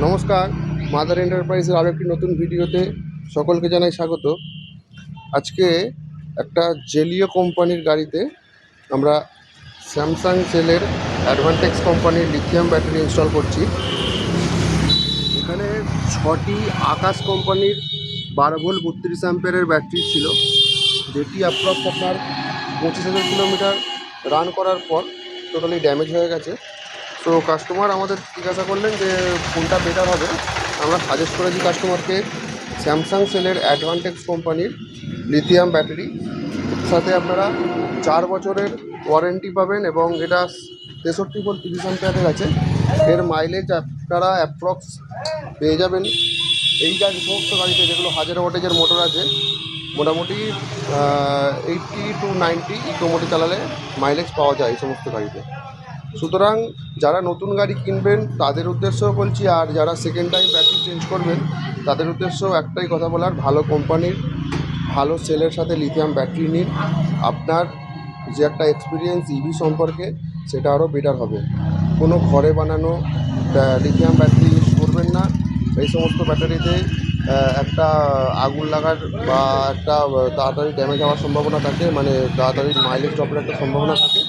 নমস্কার, মাদার এন্টারপ্রাইজের আরও একটি নতুন ভিডিওতে সকলকে জানাই স্বাগত। আজকে একটা জেলিও কোম্পানির গাড়িতে আমরা স্যামসাং সেলের অ্যাডভান্টেক্স কোম্পানির লিথিয়াম ব্যাটারি ইনস্টল করছি। এখানে 6টি আকাশ কোম্পানির 12 ভোল্ট 32 অ্যাম্পিয়ারের ব্যাটারি ছিল, যেটি অ্যাপ্রক্স আপনার 25,000 কিলোমিটার রান করার পর টোটালি ড্যামেজ হয়ে গেছে। তো কাস্টমার আমাদের জিজ্ঞাসা করলেন যে কোনটা বেটার হবে। আমরা সাজেস্ট করেছি কাস্টমারকে স্যামসাং সেলের অ্যাডভান্টেক্স কোম্পানির লিথিয়াম ব্যাটারি। সাথে আপনারা 4 বছরের ওয়ারেন্টি পাবেন এবং এটা 63 ভোল্ট 30 অ্যাম্পিয়ারের আছে। এর মাইলেজ আপনারা অ্যাপ্রক্স পেয়ে যাবেন এই সমস্ত গাড়িতে যেগুলো 1000 ওয়াটেজের মোটর আছে, মোটামুটি 80 to 90 ইকো মোটে চালালে মাইলেজ পাওয়া যায় এই সমস্ত গাড়িতে। সুতরাং যারা নতুন গাড়ি কিনবেন তাদের উদ্দেশ্যও বলছি, আর যারা সেকেন্ড টাইম ব্যাটারি চেঞ্জ করবেন তাদের উদ্দেশ্যও একটাই কথা বলার, ভালো কোম্পানির ভালো সেলের সাথে লিথিয়াম ব্যাটারি নিন। আপনার যে একটা এক্সপিরিয়েন্স ইভি সম্পর্কে সেটা আরও বেটার হবে। কোনো ঘরে বানানো লিথিয়াম ব্যাটারি ইউজ করবেন না। এই সমস্ত ব্যাটারিতে একটা আগুন লাগার বা একটা তাড়াতাড়ি ড্যামেজ হওয়ার সম্ভাবনা থাকে, মানে তাড়াতাড়ি মাইলেজ ড্রপের একটা সম্ভাবনা থাকে।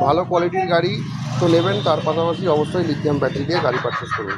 ভালো কোয়ালিটির গাড়ি তো নেবেন, তার পাশাপাশি অবশ্যই লিথিয়াম ব্যাটারি দিয়ে গাড়ি পারচেস করুন।